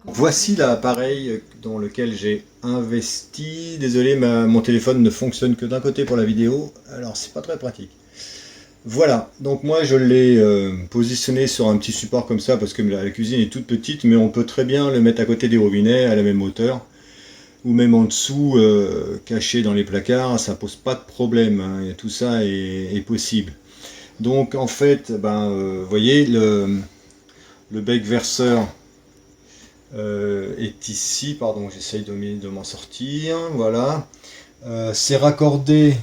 Voici l'appareil dans lequel j'ai investi. Désolé, mon téléphone ne fonctionne que d'un côté pour la vidéo, alors c'est pas très pratique. Voilà, donc moi je l'ai positionné sur un petit support comme ça parce que la cuisine est toute petite, mais on peut très bien le mettre à côté des robinets à la même hauteur, ou même en dessous, caché dans les placards, ça pose pas de problème, hein, et tout ça est possible. Donc en fait, vous voyez, le bec verseur est ici, pardon, j'essaye de m'en sortir, voilà. C'est raccordé,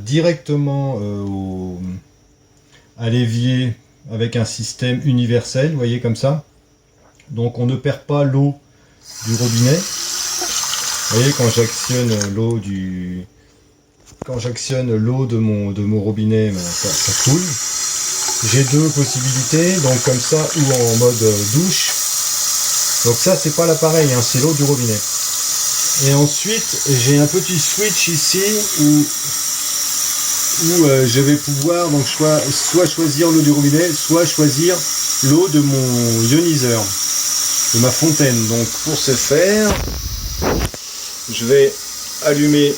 directement à l'évier avec un système universel, vous voyez comme ça. Donc on ne perd pas l'eau du robinet. Vous voyez quand j'actionne l'eau de mon robinet, ça coule. J'ai deux possibilités, donc comme ça ou en mode douche. Donc ça c'est pas l'appareil, hein, c'est l'eau du robinet. Et ensuite j'ai un petit switch ici où je vais pouvoir donc soit choisir l'eau du robinet, soit choisir l'eau de mon ioniseur, de ma fontaine. Donc pour ce faire, je vais allumer.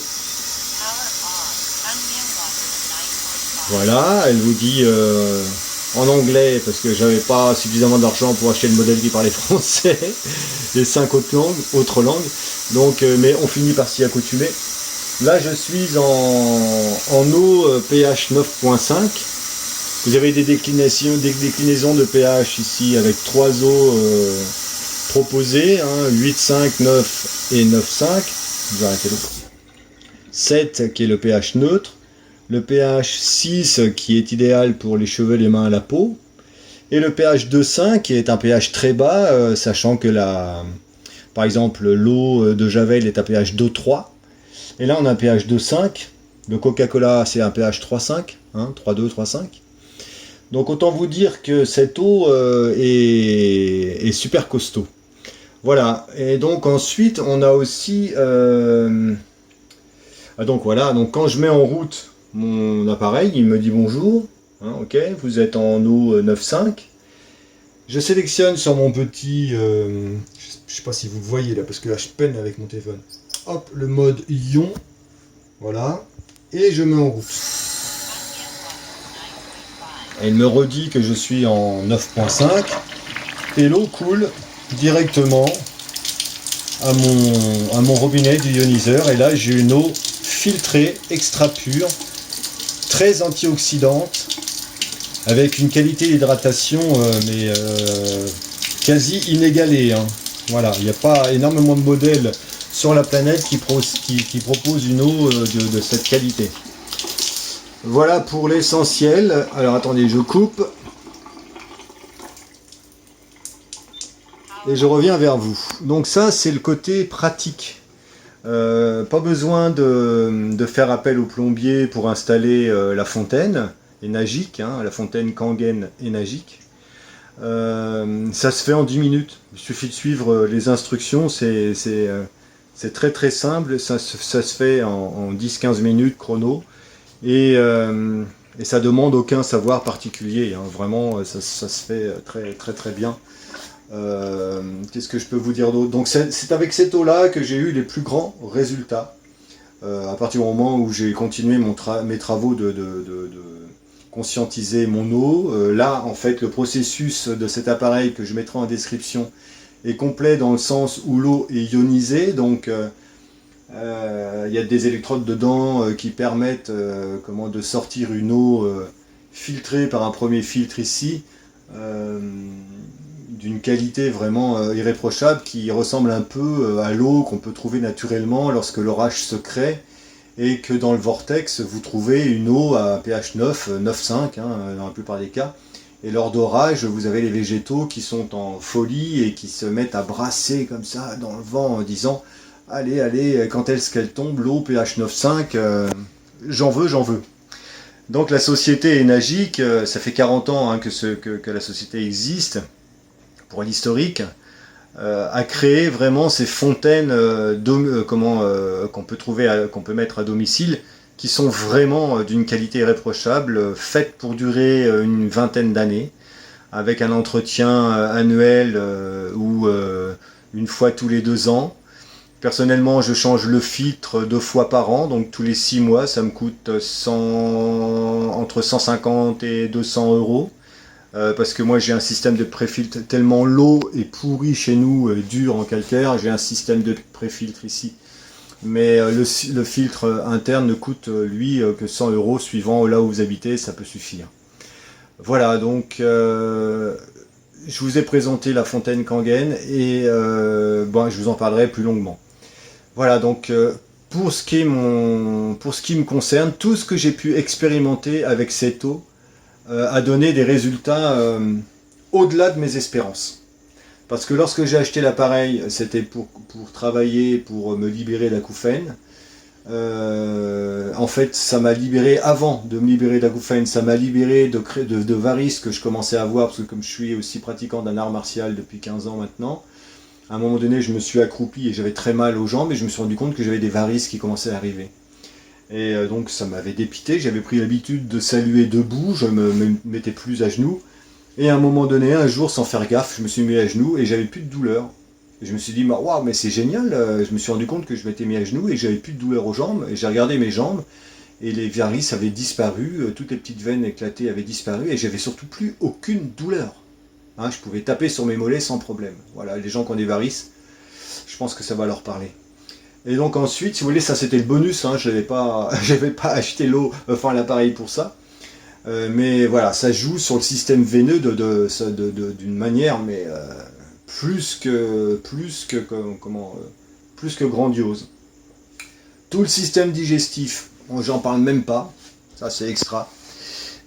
Voilà, elle vous dit en anglais, parce que j'avais pas suffisamment d'argent pour acheter le modèle qui parlait français, les 5 autres langues, donc, mais on finit par s'y accoutumer. Là je suis en eau pH 9.5. Vous avez des déclinaisons de pH ici avec 3 eaux proposées, hein, 8, 5, 9 et 9,5. Je vais arrêter l'eau. 7 qui est le pH neutre, le pH 6 qui est idéal pour les cheveux, les mains, la peau, et le pH 2,5 qui est un pH très bas, sachant que par exemple l'eau de Javel est à pH 2,3, et là on a un pH 2,5, le Coca-Cola c'est un pH 3,5, hein, 3,2, 3,5. Donc autant vous dire que cette eau est super costaud. Voilà, et donc ensuite on a aussi... donc voilà, donc quand je mets en route mon appareil, il me dit bonjour, hein, ok, vous êtes en eau 9,5. Je sélectionne sur mon petit... je sais pas si vous voyez là, parce que là je peine avec mon téléphone. Hop, le mode ion, voilà, et je mets en route. Elle me redit que je suis en 9.5 et l'eau coule directement à mon robinet du ioniseur, et là j'ai une eau filtrée, extra pure, très antioxydante, avec une qualité d'hydratation quasi inégalée, hein. Voilà, il n'y a pas énormément de modèles sur la planète qui proposent une eau de cette qualité. Voilà pour l'essentiel. Alors attendez, je coupe. Et je reviens vers vous. Donc ça, c'est le côté pratique. Pas besoin de faire appel au plombier pour installer la fontaine énagique, hein, la fontaine Kangen énagique. Ça se fait en 10 minutes. Il suffit de suivre les instructions. C'est très très simple. Ça se fait en 10-15 minutes chrono. Et ça demande aucun savoir particulier, hein. Vraiment ça se fait très très très bien. Qu'est-ce que je peux vous dire d'autre? Donc c'est avec cette eau là que j'ai eu les plus grands résultats, à partir du moment où j'ai continué mes travaux de conscientiser mon eau. Là en fait le processus de cet appareil que je mettrai en description est complet, dans le sens où l'eau est ionisée, donc y a des électrodes dedans qui permettent de sortir une eau filtrée par un premier filtre ici, d'une qualité vraiment irréprochable, qui ressemble un peu à l'eau qu'on peut trouver naturellement lorsque l'orage se crée et que dans le vortex vous trouvez une eau à pH 9, 9,5 hein, dans la plupart des cas. Et lors d'orage, vous avez les végétaux qui sont en folie et qui se mettent à brasser comme ça dans le vent en disant: allez, allez, quand est-ce qu'elle tombe, l'eau pH 9,5, j'en veux, j'en veux. Donc la société énagique, ça fait 40 ans hein, que la société existe, pour l'historique, a créé vraiment ces fontaines qu'on peut mettre à domicile, qui sont vraiment d'une qualité irréprochable, faites pour durer une vingtaine d'années. avec un entretien annuel ou une fois tous les 2 ans. Personnellement, je change le filtre 2 fois par an, donc tous les 6 mois, ça me coûte entre 150 et 200 euros. Parce que moi j'ai un système de préfiltre tellement l'eau est pourrie chez nous, dur en calcaire, j'ai un système de préfiltre ici. Mais le filtre interne ne coûte lui que 100 euros suivant là où vous habitez, ça peut suffire. Voilà, donc je vous ai présenté la fontaine Kangen et bon, je vous en parlerai plus longuement. Voilà, donc pour ce qui me concerne, tout ce que j'ai pu expérimenter avec cette eau a donné des résultats au-delà de mes espérances. Parce que lorsque j'ai acheté l'appareil, c'était pour travailler, pour me libérer d'acouphènes. En fait, ça m'a libéré, avant de me libérer d'acouphènes, ça m'a libéré de varices que je commençais à avoir, parce que comme je suis aussi pratiquant d'un art martial depuis 15 ans maintenant, à un moment donné, je me suis accroupi et j'avais très mal aux jambes et je me suis rendu compte que j'avais des varices qui commençaient à arriver. Et donc ça m'avait dépité, j'avais pris l'habitude de saluer debout, je me mettais plus à genoux. Et à un moment donné, un jour, sans faire gaffe, je me suis mis à genoux et j'avais plus de douleur. Et je me suis dit, waouh, mais c'est génial, je me suis rendu compte que je m'étais mis à genoux et que j'avais plus de douleur aux jambes. Et j'ai regardé mes jambes et les varices avaient disparu, toutes les petites veines éclatées avaient disparu et j'avais surtout plus aucune douleur. Hein, je pouvais taper sur mes mollets sans problème. Voilà, les gens qui ont des varices, je pense que ça va leur parler. Et donc ensuite, si vous voulez, ça c'était le bonus, hein, je n'avais pas, pas acheté l'appareil pour ça. Mais voilà, ça joue sur le système veineux d'une manière, mais plus que grandiose. Tout le système digestif, j'en parle même pas, ça c'est extra.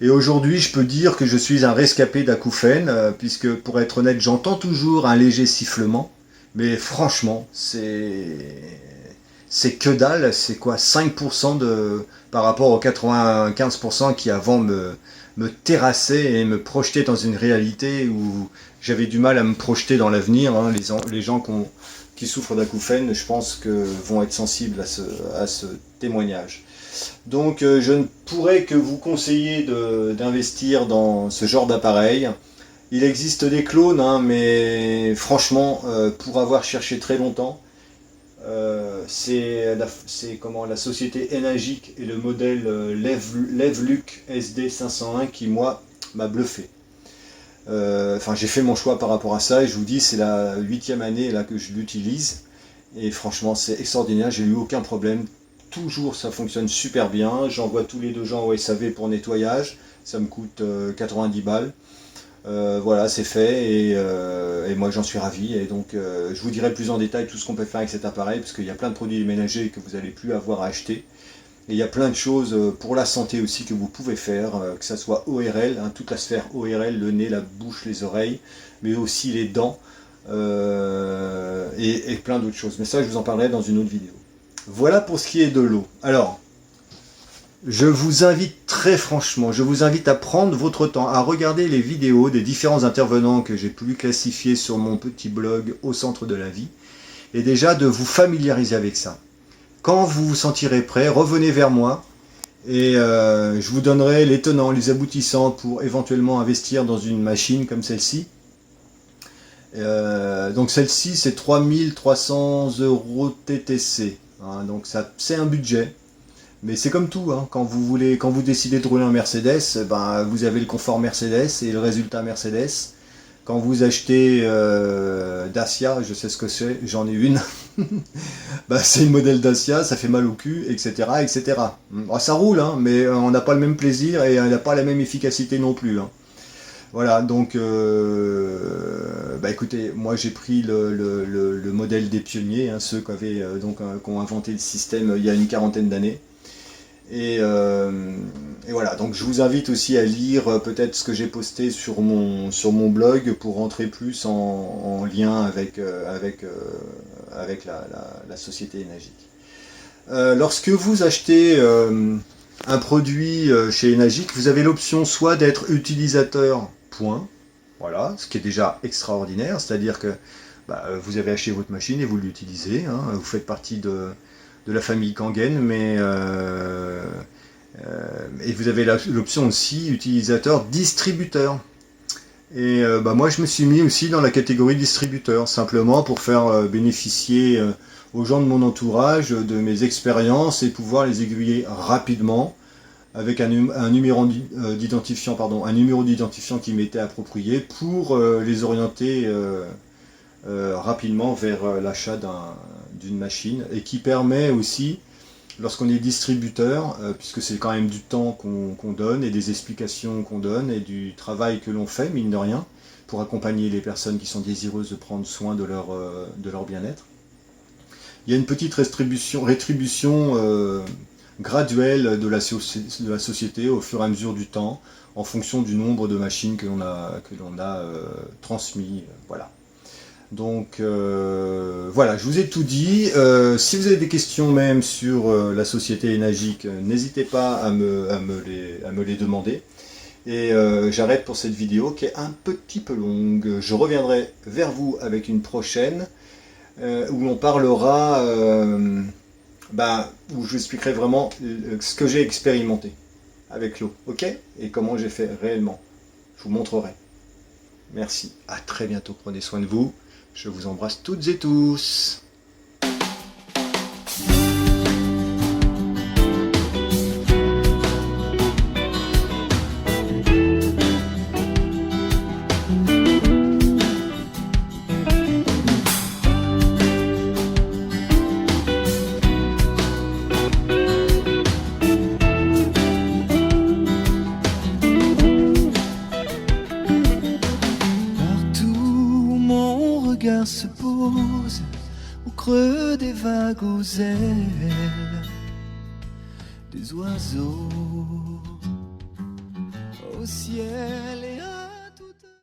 Et aujourd'hui, je peux dire que je suis un rescapé d'acouphènes, puisque pour être honnête, j'entends toujours un léger sifflement, mais franchement, c'est que dalle, c'est quoi 5% par rapport aux 95% qui avant me terrassaient et me projetaient dans une réalité où j'avais du mal à me projeter dans l'avenir. Hein. Les gens qui souffrent d'acouphènes, je pense que vont être sensibles à ce témoignage. Donc je ne pourrais que vous conseiller d'investir dans ce genre d'appareil. Il existe des clones, hein, mais franchement, pour avoir cherché très longtemps, c'est la société Enagic et le modèle Levluc SD501 qui, moi, m'a bluffé. J'ai fait mon choix par rapport à ça et je vous dis, c'est la 8e année là, que je l'utilise. Et franchement, c'est extraordinaire, j'ai eu aucun problème. Toujours, ça fonctionne super bien. J'envoie tous les 2 ans au SAV pour nettoyage. Ça me coûte 90 balles. Voilà, c'est fait et moi j'en suis ravi. Et donc, je vous dirai plus en détail tout ce qu'on peut faire avec cet appareil parce qu'il y a plein de produits ménagers que vous n'allez plus avoir à acheter. Et il y a plein de choses pour la santé aussi que vous pouvez faire, que ce soit ORL, hein, toute la sphère ORL, le nez, la bouche, les oreilles, mais aussi les dents et plein d'autres choses. Mais ça, je vous en parlerai dans une autre vidéo. Voilà pour ce qui est de l'eau. Alors, je vous invite très franchement, je vous invite à prendre votre temps, à regarder les vidéos des différents intervenants que j'ai pu classifier sur mon petit blog Au Centre de la Vie, et déjà de vous familiariser avec ça. Quand vous vous sentirez prêt, revenez vers moi, et je vous donnerai les tenants, les aboutissants pour éventuellement investir dans une machine comme celle-ci. Donc celle-ci, c'est 3300 € TTC, hein, donc c'est un budget. Mais c'est comme tout, hein. Quand vous décidez de rouler en Mercedes, ben, vous avez le confort Mercedes et le résultat Mercedes. Quand vous achetez Dacia, je sais ce que c'est, j'en ai une, ben, c'est une modèle Dacia, ça fait mal au cul, etc. etc. Bon, ça roule, hein, mais on n'a pas le même plaisir et on n'a pas la même efficacité non plus. Hein. Voilà, donc, bah écoutez, moi j'ai pris le modèle des pionniers, hein, ceux qui ont inventé le système il y a une 40aine d'années. Et voilà, donc je vous invite aussi à lire peut-être ce que j'ai posté sur mon blog pour rentrer plus en lien avec la société Enagic. Lorsque vous achetez un produit chez Enagic, vous avez l'option soit d'être utilisateur, point, voilà, ce qui est déjà extraordinaire, c'est-à-dire que bah, vous avez acheté votre machine et vous l'utilisez, hein, vous faites partie de la famille Kangen, mais et vous avez l'option aussi utilisateur distributeur. Et moi je me suis mis aussi dans la catégorie distributeur, simplement pour faire bénéficier aux gens de mon entourage de mes expériences et pouvoir les aiguiller rapidement avec un numéro d'identifiant, un numéro d'identifiant qui m'était approprié pour les orienter rapidement vers l'achat d'une machine, et qui permet aussi, lorsqu'on est distributeur, puisque c'est quand même du temps qu'on donne et des explications qu'on donne et du travail que l'on fait, mine de rien, pour accompagner les personnes qui sont désireuses de prendre soin de leur bien-être. Il y a une petite rétribution graduelle de la société au fur et à mesure du temps, en fonction du nombre de machines que l'on a transmis. Voilà. Donc voilà, je vous ai tout dit. Si vous avez des questions même sur la société Enagic, n'hésitez pas à me les demander. Et j'arrête pour cette vidéo qui est un petit peu longue. Je reviendrai vers vous avec une prochaine où on parlera, où je vous expliquerai vraiment ce que j'ai expérimenté avec l'eau, ok? Et comment j'ai fait réellement. Je vous montrerai. Merci, à très bientôt, prenez soin de vous. Je vous embrasse toutes et tous. Se pose au creux des vagues aux ailes des oiseaux, au ciel et à